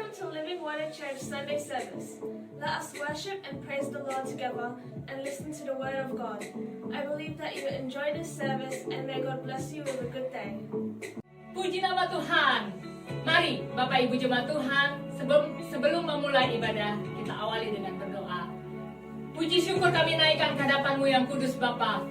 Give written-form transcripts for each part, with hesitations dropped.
Welcome to Living Water Church Sunday service. Let us worship and praise the Lord together and listen to the Word of God. I believe that you enjoy this service and may God bless you with a good day. Puji nama Tuhan. Mari Bapak Ibu Jemaat Tuhan, sebelum memulai ibadah, kita awali dengan berdoa. Puji syukur kami naikkan ke hadapan-Mu yang kudus Bapa,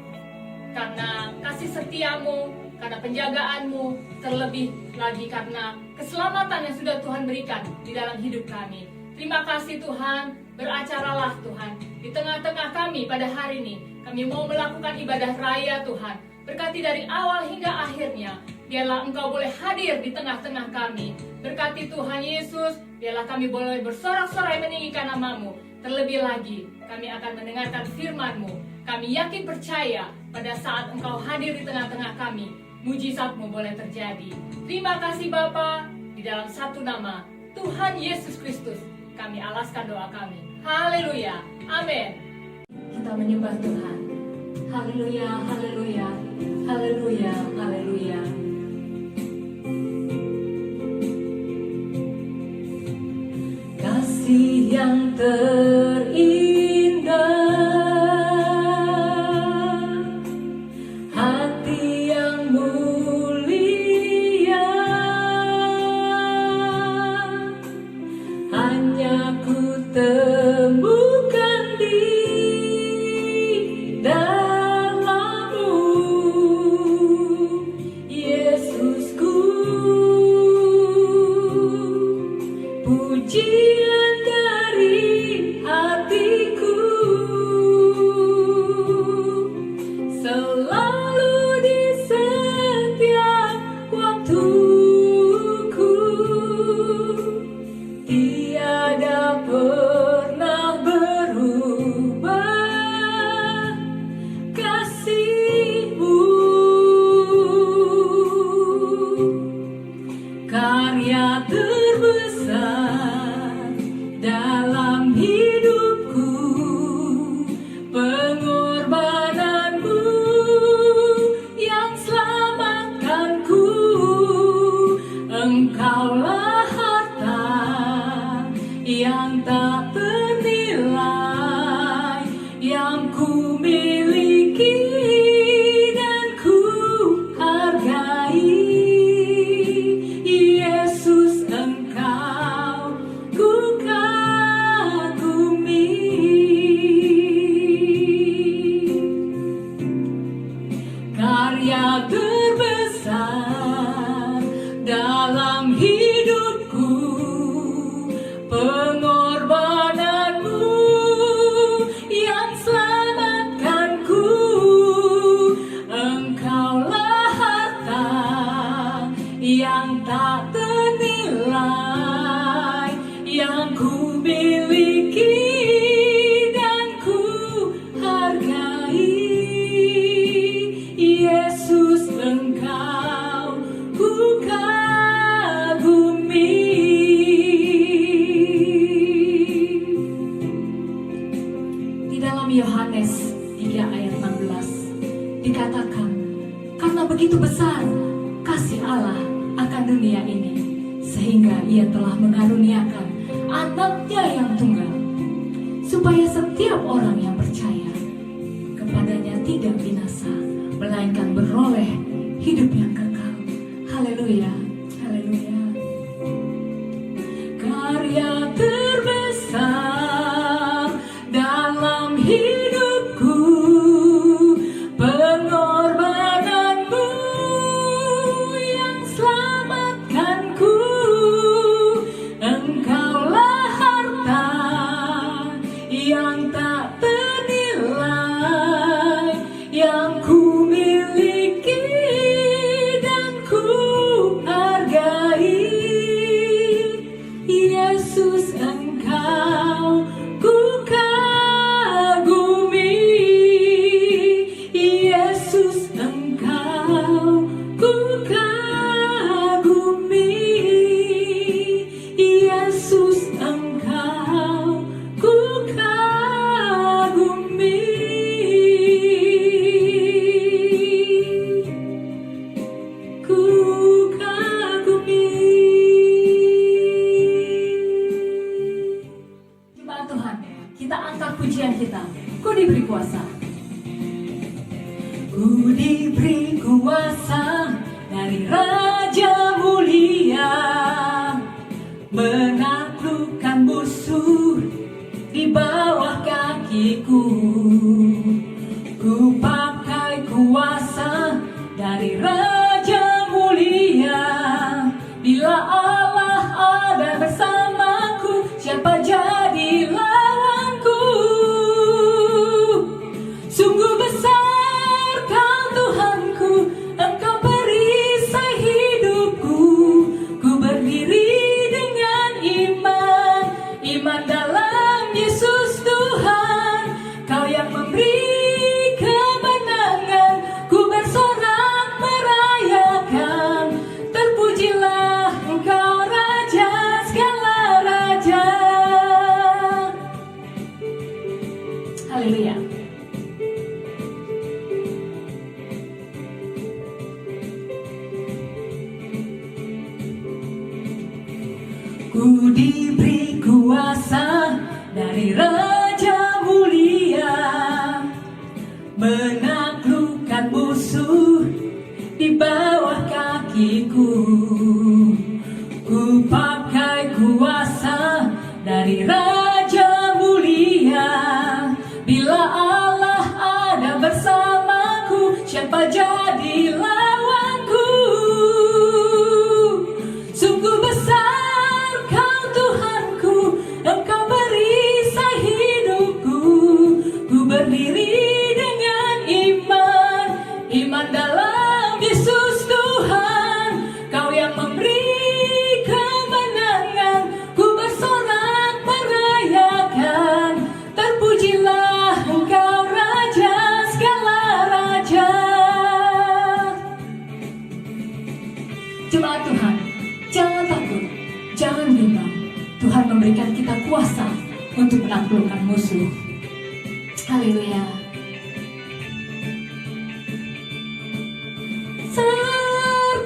karena kasih setiamu, karena penjagaanmu, terlebih lagi karena keselamatan yang sudah Tuhan berikan di dalam hidup kami. Terima kasih Tuhan, beracaralah Tuhan di tengah-tengah kami pada hari ini. Kami mau melakukan ibadah raya Tuhan, berkati dari awal hingga akhirnya. Biarlah Engkau boleh hadir di tengah-tengah kami. Berkati Tuhan Yesus, biarlah kami boleh bersorak-sorai meninggikan nama-Mu. Terlebih lagi, kami akan mendengarkan firman-Mu. Kami yakin percaya pada saat Engkau hadir di tengah-tengah kami, mujizat-Mu boleh terjadi. Terima kasih Bapa, di dalam satu nama, Tuhan Yesus Kristus, kami alaskan doa kami. Haleluya, amin. Kita menyembah Tuhan. Haleluya, haleluya, haleluya, haleluya. Kasih yang terindah, hati yang mulia, hanya ku temukan di dalam-Mu, Yesusku. Pujian dari hatiku selalu di setiap waktuku, tiada pernah berubah kasih-Mu. Karya terbesar dalam hidupku, pengorbanan-Mu yang selamatkanku. Engkaulah harta yang tak ternilai, yang ku miliki dan ku hargai. Yesus, Engkau ku kagumi. Karya terbesar dalam hidupku, pengorbanan-Mu yang selamatkanku. Engkaulah harta yang tak ternilai, yang ku miliki dan ku hargai. Yesus, Engkau ku kagumi. Di dalam Yohanes 3 ayat 16 dikatakan, karena begitu besar kasih Allah akan dunia ini, sehingga Ia telah mengaruniakan Anaknya yang tunggal, supaya setiap orang yang percaya kepadanya tidak binasa, melainkan beroleh hidup yang kekal. Haleluya, haleluya. Karya terbesar dalam hidupku, pengorbanan-Mu yang selamatkanku. Engkaulah harta yang tak ternilai, yang ku miliki dan ku hargai. Yesus, diberi kuasa. Ku diberi kuasa dari Raja Mulia, menaklukkan musuh di bawah kakiku. Ku pakai kuasa dari Raja Mulia. Bila Allah ada bersamaku, siapa jadi lawanku? Sungguh besar Kau Tuhanku, Engkau perisai hidupku. Ku berdiri dengan iman, iman dalam Yesus Tuhan. Kau yang memberi kemenangan, ku bersorak merayakan. Terpujilah Engkau Raja segala raja. Haleluya. Ku diberi kuasa dari Raja Mulia, menaklukkan musuh di bawah kakiku. Ku pakai kuasa dari Raja Mulia. Bila Allah ada bersamaku, siapa jadi lawanku? Sungguh besar Kau Tuhanku, Engkau perisai hidupku. Ku berdiri dengan iman, iman dalam Yesus Tuhan. Kau yang memberi kemenangan, ku bersorak merayakan. Terpujilah Engkau Raja segala raja. Jemaat Tuhan, jangan takut, jangan bimbang. Tuhan memberikan kita kuasa untuk menaklukkan musuh. Haleluya.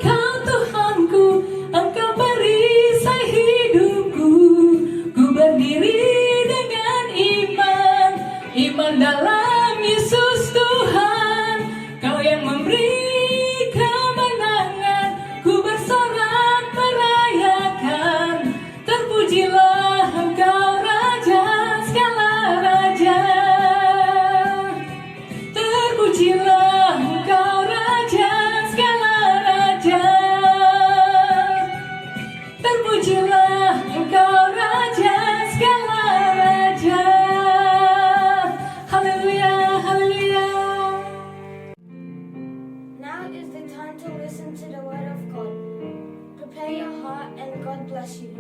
Kau Tuhanku, Engkau perisai hidupku. Ku berdiri dengan iman, iman dalam Yesus Tuhan. Kau yang memberi kemenangan, ku bersorak merayakan. Terpujilah Engkau Raja segala raja. Terpujilah Engkau Raja segala raja. Terpujilah Engkau Raja segala raja. Haleluya, haleluya. Now is the time to listen to the word of God. Prepare your heart and God bless you.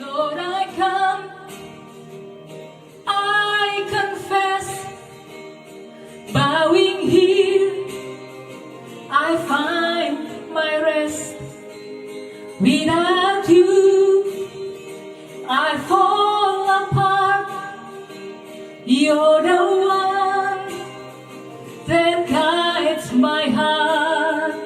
Lord, I come, I confess, bowing here, I find my rest. Without you, I fall apart. You're the one that guides my heart.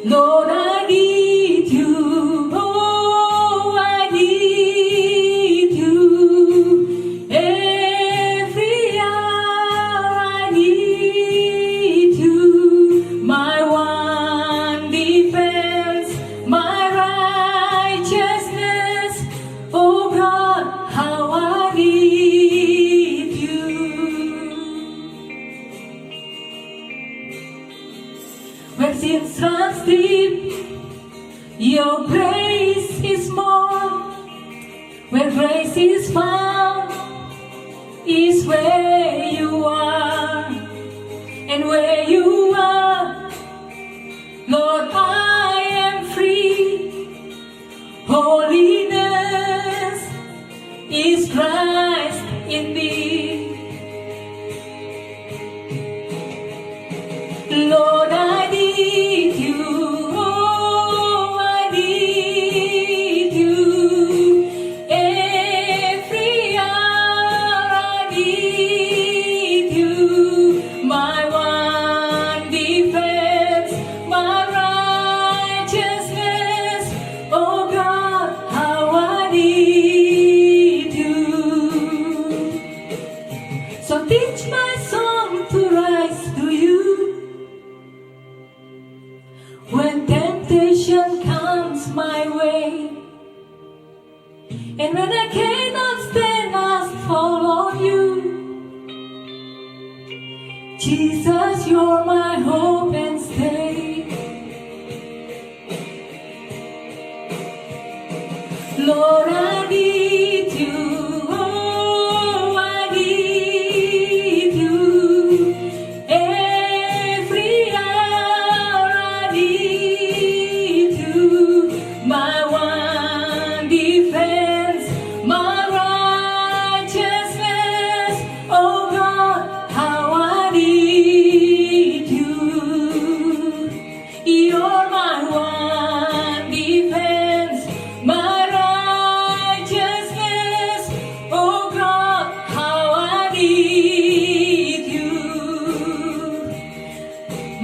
Lord, I need you. Oh, I need you. Every hour I need you. My one defense, my righteousness. Oh God, how I need you. Where sins runs deep, your grace is more. Where grace is found is where you are. And where you are, Lord, I am free. Holiness is Christ in me. Lord, I need you. Oh, I need you. Every hour I need you. And when I cannot stand, must fall on you. Jesus, you're my hope and stay. Lord, I need you. Oh, I need you. Every hour I need you. My one defense, my righteousness. Oh God, how I need you. You're my one defense, my righteousness. Oh God, how I need you.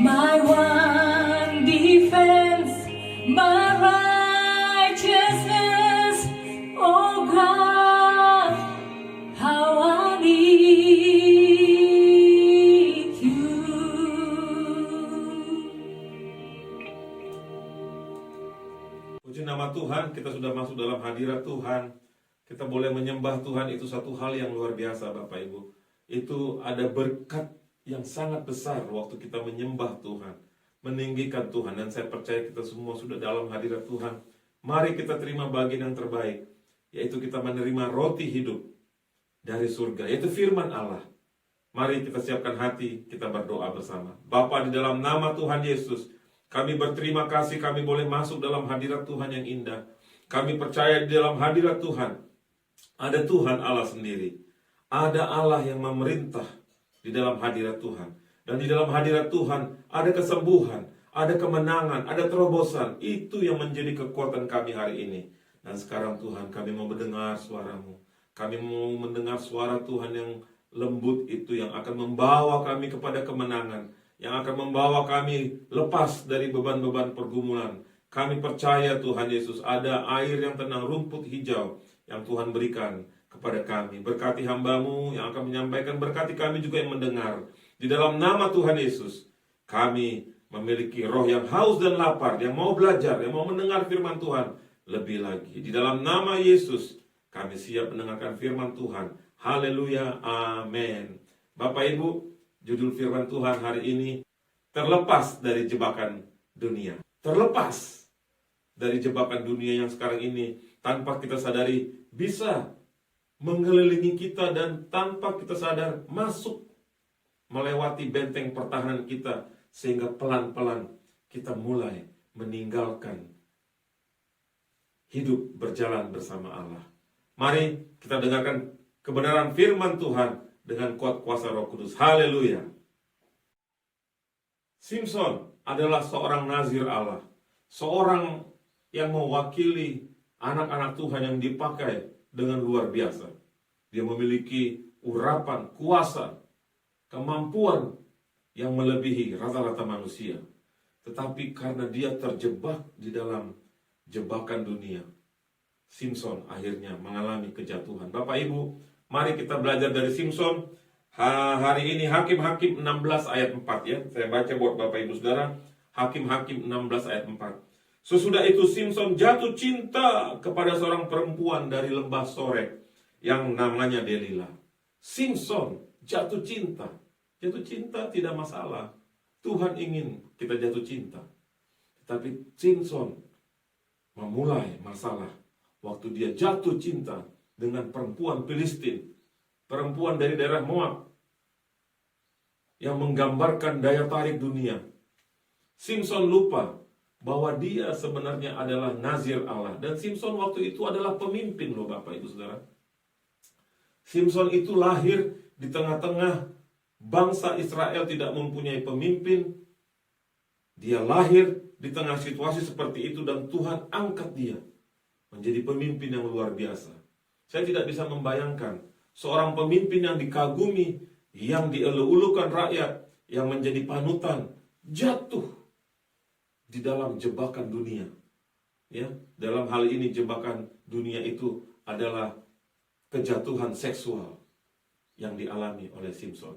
My one defense, my righteousness. Oh God, how I need you. Puji nama Tuhan, kita sudah masuk dalam hadirat Tuhan. Kita boleh menyembah Tuhan, itu satu hal yang luar biasa Bapak Ibu. Itu ada berkat yang sangat besar waktu kita menyembah Tuhan, meninggikan Tuhan. Dan saya percaya kita semua sudah dalam hadirat Tuhan. Mari kita terima bagian yang terbaik, yaitu kita menerima roti hidup dari surga, yaitu firman Allah. Mari kita siapkan hati, kita berdoa bersama. Bapa, di dalam nama Tuhan Yesus, kami berterima kasih kami boleh masuk dalam hadirat Tuhan yang indah. Kami percaya di dalam hadirat Tuhan ada Tuhan Allah sendiri. Ada Allah yang memerintah di dalam hadirat Tuhan. Dan di dalam hadirat Tuhan ada kesembuhan, ada kemenangan, ada terobosan. Itu yang menjadi kekuatan kami hari ini. Dan sekarang Tuhan, kami mau mendengar suara-Mu. Kami mau mendengar suara Tuhan yang lembut itu, yang akan membawa kami kepada kemenangan, yang akan membawa kami lepas dari beban-beban pergumulan. Kami percaya Tuhan Yesus, ada air yang tenang, rumput hijau yang Tuhan berikan kepada kami. Berkati hamba-Mu yang akan menyampaikan, berkati kami juga yang mendengar. Di dalam nama Tuhan Yesus, kami memiliki roh yang haus dan lapar, yang mau belajar, yang mau mendengar firman Tuhan lebih lagi. Di dalam nama Yesus, kami siap mendengarkan firman Tuhan. Haleluya, amin. Bapak Ibu, judul firman Tuhan hari ini, terlepas dari jebakan dunia. Terlepas dari jebakan dunia yang sekarang ini, tanpa kita sadari, bisa mengelilingi kita dan tanpa kita sadar, masuk melewati benteng pertahanan kita, sehingga pelan-pelan kita mulai meninggalkan hidup berjalan bersama Allah. Mari kita dengarkan kebenaran firman Tuhan dengan kuat kuasa Roh Kudus. Haleluya. Simson adalah seorang nazir Allah, seorang yang mewakili anak-anak Tuhan yang dipakai dengan luar biasa. Dia memiliki urapan, kuasa, kemampuan yang melebihi rata-rata manusia. Tetapi karena dia terjebak di dalam jebakan dunia, Simson akhirnya mengalami kejatuhan. Bapak Ibu, mari kita belajar dari Simson. Hari ini Hakim-Hakim 16 ayat 4 ya. Saya baca buat Bapak Ibu Saudara. Hakim-Hakim 16 ayat 4. Sesudah itu Simson jatuh cinta kepada seorang perempuan dari lembah Sorek yang namanya Delila. Simson jatuh cinta. Jatuh cinta tidak masalah. Tuhan ingin kita jatuh cinta. Tetapi Simson memulai masalah waktu dia jatuh cinta dengan perempuan Filistin, perempuan dari daerah Moab, yang menggambarkan daya tarik dunia. Simson lupa bahwa dia sebenarnya adalah nazir Allah. Dan Simson waktu itu adalah pemimpin loh Bapak Ibu Saudara. Simson itu lahir di tengah-tengah bangsa Israel tidak mempunyai pemimpin. Dia lahir di tengah situasi seperti itu dan Tuhan angkat dia menjadi pemimpin yang luar biasa. Saya tidak bisa membayangkan seorang pemimpin yang dikagumi, yang dielu-elukan rakyat, yang menjadi panutan, jatuh di dalam jebakan dunia. Ya, dalam hal ini jebakan dunia itu adalah kejatuhan seksual yang dialami oleh Simson.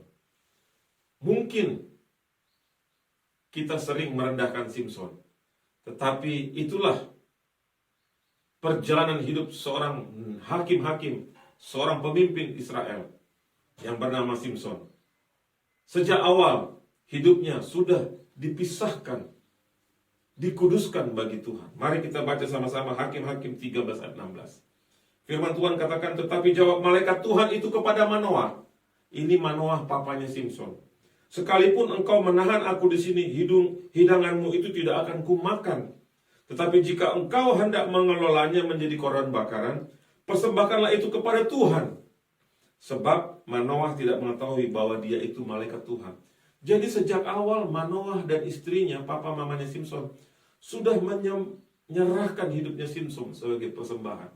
Mungkin kita sering merendahkan Simson, tetapi itulah perjalanan hidup seorang hakim-hakim, seorang pemimpin Israel yang bernama Simson. Sejak awal hidupnya sudah dipisahkan, dikuduskan bagi Tuhan. Mari kita baca sama-sama Hakim-Hakim 13 ayat 16. Firman Tuhan katakan, tetapi jawab malaikat Tuhan itu kepada Manoah. Ini Manoah papanya Simson. Sekalipun engkau menahan aku di sini, hidanganmu itu tidak akan kumakan. Tetapi jika engkau hendak mengelolanya menjadi korban bakaran, persembahkanlah itu kepada Tuhan. Sebab Manoah tidak mengetahui bahwa dia itu malaikat Tuhan. Jadi sejak awal Manoah dan istrinya, papa mamanya Simson, sudah menyerahkan hidupnya Simson sebagai persembahan.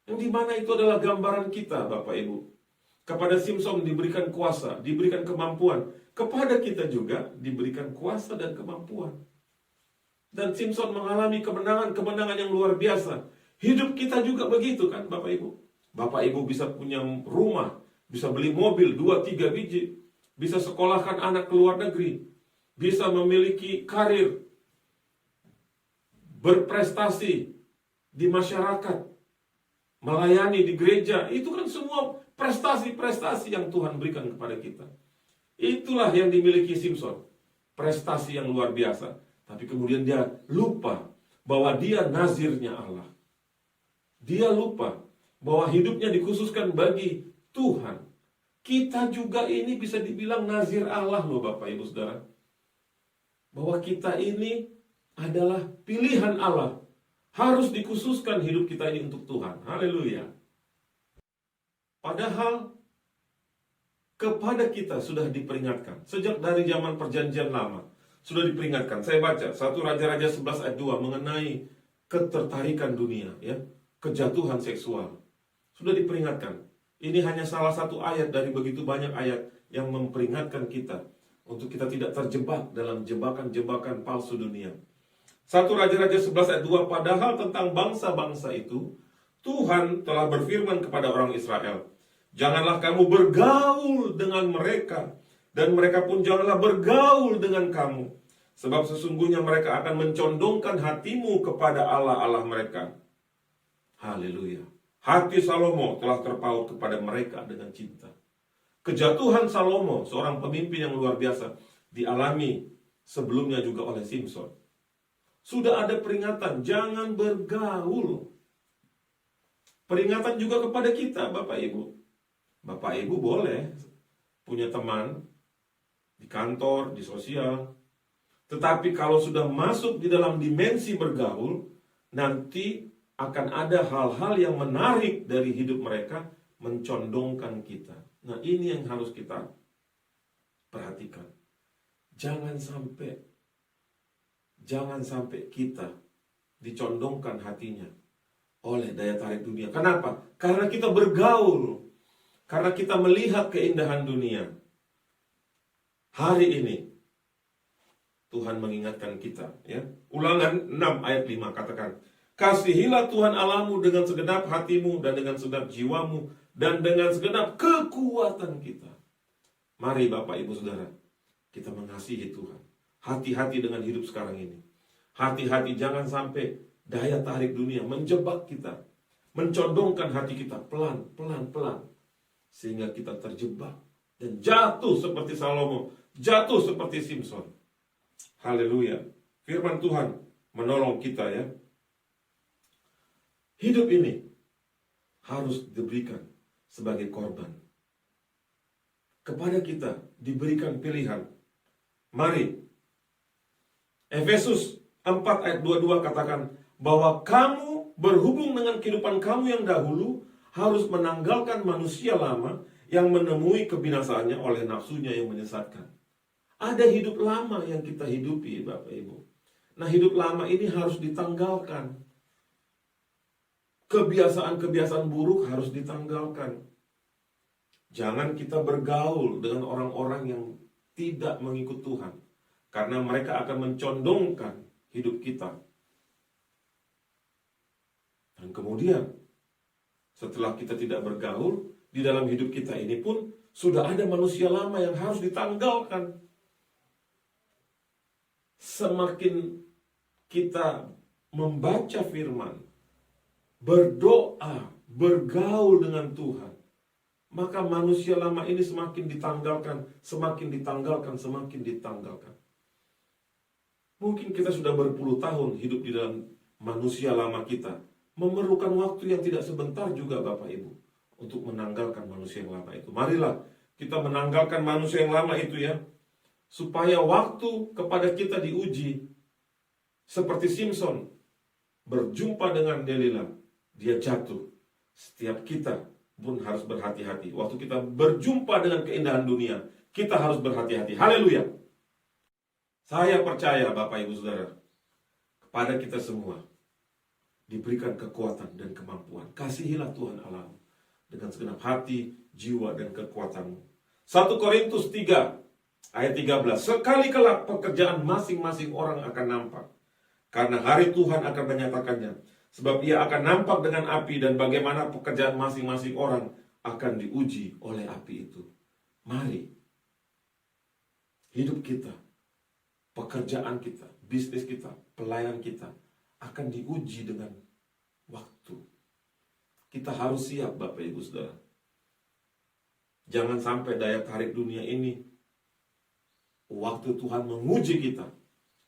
Yang dimana itu adalah gambaran kita, Bapak Ibu. Kepada Simson diberikan kuasa, diberikan kemampuan. Kepada kita juga diberikan kuasa dan kemampuan. Dan Simson mengalami kemenangan-kemenangan yang luar biasa. Hidup kita juga begitu kan, Bapak Ibu. Bapak Ibu bisa punya rumah, bisa beli mobil 2-3 biji, bisa sekolahkan anak ke luar negeri, bisa memiliki karir, berprestasi di masyarakat, melayani di gereja. Itu kan semua prestasi-prestasi yang Tuhan berikan kepada kita. Itulah yang dimiliki Simson. Prestasi yang luar biasa. Tapi kemudian dia lupa bahwa dia nazirnya Allah. Dia lupa bahwa hidupnya dikhususkan bagi Tuhan. Kita juga ini bisa dibilang nazir Allah loh Bapak Ibu Saudara. Bahwa kita ini adalah pilihan Allah. Harus dikhususkan hidup kita ini untuk Tuhan. Haleluya. Padahal kepada kita sudah diperingatkan. Sejak dari zaman perjanjian lama sudah diperingatkan. Saya baca 1 Raja-Raja 11 ayat 2 mengenai ketertarikan dunia, ya, kejatuhan seksual. Sudah diperingatkan. Ini hanya salah satu ayat dari begitu banyak ayat yang memperingatkan kita untuk kita tidak terjebak dalam jebakan-jebakan palsu dunia. 1 Raja-Raja 11 ayat 2, padahal tentang bangsa-bangsa itu Tuhan telah berfirman kepada orang Israel, janganlah kamu bergaul dengan mereka, dan mereka pun janganlah bergaul dengan kamu, sebab sesungguhnya mereka akan mencondongkan hatimu kepada Allah-Allah mereka. Haleluya. Hati Salomo telah terpaut kepada mereka dengan cinta. Kejatuhan Salomo, seorang pemimpin yang luar biasa, dialami sebelumnya juga oleh Simson. Sudah ada peringatan, jangan bergaul. Peringatan juga kepada kita, Bapak Ibu. Bapak Ibu boleh punya teman di kantor, di sosial. Tetapi kalau sudah masuk di dalam dimensi bergaul, nanti akan ada hal-hal yang menarik dari hidup mereka, mencondongkan kita. Nah, ini yang harus kita perhatikan. Jangan sampai kita dicondongkan hatinya oleh daya tarik dunia. Kenapa? Karena kita bergaul, karena kita melihat keindahan dunia. Hari ini Tuhan mengingatkan kita, ya. Ulangan 6 ayat 5 katakan, kasihilah Tuhan Allahmu dengan segenap hatimu dan dengan segenap jiwamu dan dengan segenap kekuatan kita. Mari Bapak Ibu Saudara, kita mengasihi Tuhan. Hati-hati dengan hidup sekarang ini. Hati-hati jangan sampai daya tarik dunia menjebak kita, mencondongkan hati kita pelan-pelan, sehingga kita terjebak dan jatuh seperti Salomo, jatuh seperti Simson. Haleluya. Firman Tuhan menolong kita, ya. Hidup ini harus diberikan sebagai korban. Kepada kita diberikan pilihan. Mari, Efesus 4 ayat 22 katakan, bahwa kamu berhubung dengan kehidupan kamu yang dahulu harus menanggalkan manusia lama yang menemui kebinasaannya oleh nafsunya yang menyesatkan. Ada hidup lama yang kita hidupi, Bapak Ibu. Nah, hidup lama ini harus ditanggalkan. Kebiasaan-kebiasaan buruk harus ditanggalkan. Jangan kita bergaul dengan orang-orang yang tidak mengikut Tuhan, karena mereka akan mencondongkan hidup kita. Dan kemudian setelah kita tidak bergaul, di dalam hidup kita ini pun sudah ada manusia lama yang harus ditanggalkan. Semakin kita membaca firman, berdoa, bergaul dengan Tuhan, maka manusia lama ini semakin ditanggalkan, semakin ditanggalkan, semakin ditanggalkan. Mungkin kita sudah berpuluh tahun hidup di dalam manusia lama kita, memerlukan waktu yang tidak sebentar juga Bapak Ibu untuk menanggalkan manusia yang lama itu. Marilah kita menanggalkan manusia yang lama itu ya, supaya waktu kepada kita diuji. Seperti Simpson berjumpa dengan Delila, dia jatuh. Setiap kita pun harus berhati-hati. Waktu kita berjumpa dengan keindahan dunia, kita harus berhati-hati. Haleluya. Saya percaya Bapak Ibu Saudara, kepada kita semua diberikan kekuatan dan kemampuan. Kasihilah Tuhan Allahmu dengan segenap hati, jiwa, dan kekuatanmu. 1 Korintus 3 ayat 13. Sekali kelak pekerjaan masing-masing orang akan nampak, karena hari Tuhan akan menyatakannya. Sebab ia akan nampak dengan api, dan bagaimana pekerjaan masing-masing orang akan diuji oleh api itu. Mari, hidup kita, pekerjaan kita, bisnis kita, pelayanan kita akan diuji dengan waktu. Kita harus siap Bapak Ibu Saudara. Jangan sampai daya tarik dunia ini, waktu Tuhan menguji kita,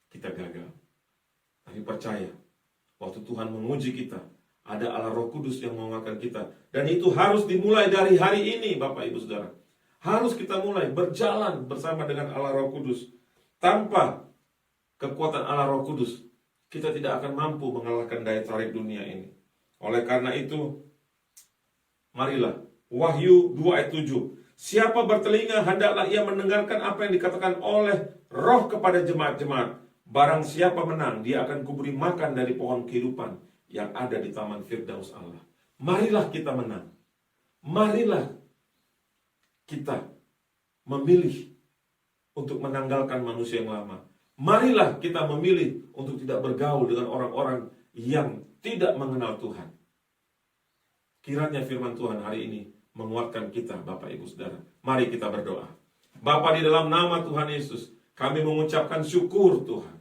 kita gagal. Tapi percaya, waktu Tuhan menguji kita, ada Allah Roh Kudus yang menguatkan kita. Dan itu harus dimulai dari hari ini Bapak Ibu Saudara. Harus kita mulai berjalan bersama dengan Allah Roh Kudus. Tanpa kekuatan Allah Roh Kudus, kita tidak akan mampu mengalahkan daya tarik dunia ini. Oleh karena itu, marilah, Wahyu 2 ayat 7. Siapa bertelinga, hendaklah ia mendengarkan apa yang dikatakan oleh Roh kepada jemaat-jemaat. Barang siapa menang, dia akan kuberi makan dari pohon kehidupan yang ada di taman Firdaus Allah. Marilah kita menang. Marilah kita memilih untuk menanggalkan manusia yang lama. Marilah kita memilih untuk tidak bergaul dengan orang-orang yang tidak mengenal Tuhan. Kiranya firman Tuhan hari ini menguatkan kita Bapak Ibu Saudara. Mari kita berdoa. Bapa, di dalam nama Tuhan Yesus, kami mengucapkan syukur Tuhan.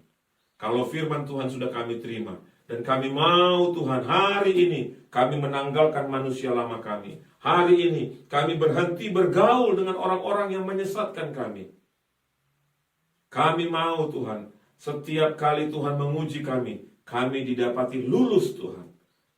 Kalau firman Tuhan sudah kami terima. Dan kami mau Tuhan hari ini kami menanggalkan manusia lama kami. Hari ini kami berhenti bergaul dengan orang-orang yang menyesatkan kami. Kami mau Tuhan, setiap kali Tuhan menguji kami didapati lulus Tuhan.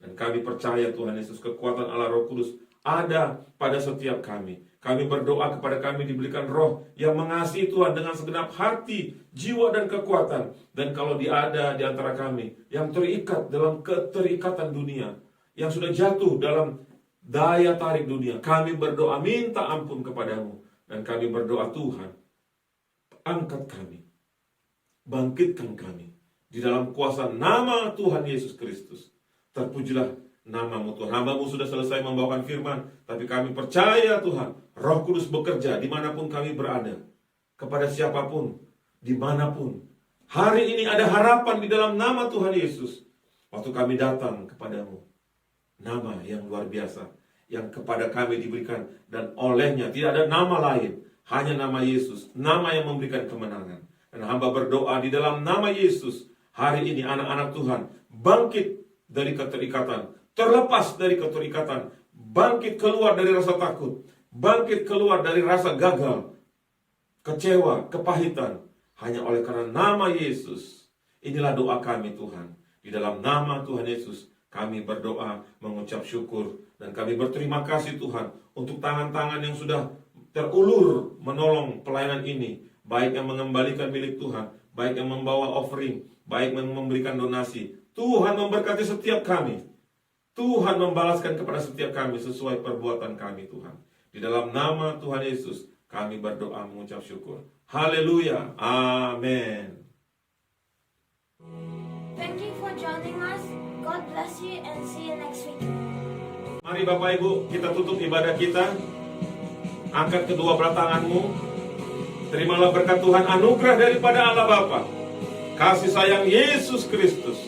Dan kami percaya Tuhan Yesus, kekuatan Allah Roh Kudus ada pada setiap kami. Kami berdoa kepada kami diberikan roh yang mengasihi Tuhan dengan segenap hati, jiwa, dan kekuatan. Dan kalau ada di antara kami yang terikat dalam keterikatan dunia, yang sudah jatuh dalam daya tarik dunia, kami berdoa minta ampun kepadamu. Dan kami berdoa Tuhan, angkat kami, bangkitkan kami di dalam kuasa nama Tuhan Yesus Kristus. Terpujilah namamu Tuhan. Hamba-Mu sudah selesai membawakan firman, tapi kami percaya Tuhan, Roh Kudus bekerja dimanapun kami berada, kepada siapapun, dimanapun. Hari ini ada harapan di dalam nama Tuhan Yesus. Waktu kami datang kepadamu, nama yang luar biasa, yang kepada kami diberikan, dan olehnya tidak ada nama lain, hanya nama Yesus, nama yang memberikan kemenangan. Dan hamba berdoa di dalam nama Yesus, hari ini anak-anak Tuhan bangkit dari keterikatan, terlepas dari keterikatan, bangkit keluar dari rasa takut, bangkit keluar dari rasa gagal, kecewa, kepahitan, hanya oleh karena nama Yesus. Inilah doa kami Tuhan. Di dalam nama Tuhan Yesus kami berdoa, mengucap syukur, dan kami berterima kasih Tuhan untuk tangan-tangan yang sudah terulur menolong pelayanan ini, baik yang mengembalikan milik Tuhan, baik yang membawa offering, baik yang memberikan donasi. Tuhan memberkati setiap kami. Tuhan membalaskan kepada setiap kami sesuai perbuatan kami Tuhan. Di dalam nama Tuhan Yesus kami berdoa mengucap syukur. Haleluya. Amin. Thank you for joining us. God bless you and see you next week. Mari Bapak Ibu, kita tutup ibadah kita. Angkat kedua belah tanganmu. Terimalah berkat Tuhan, anugerah daripada Allah Bapa, kasih sayang Yesus Kristus,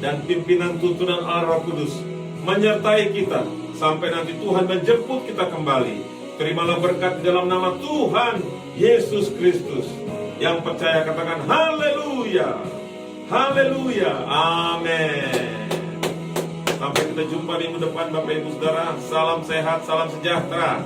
dan pimpinan tuntunan Allah Roh Kudus menyertai kita sampai nanti Tuhan menjemput kita kembali. Terimalah berkat di dalam nama Tuhan Yesus Kristus. Yang percaya katakan haleluya. Haleluya. Amin. Sampai kita jumpa minggu depan Bapak Ibu Saudara. Salam sehat, salam sejahtera.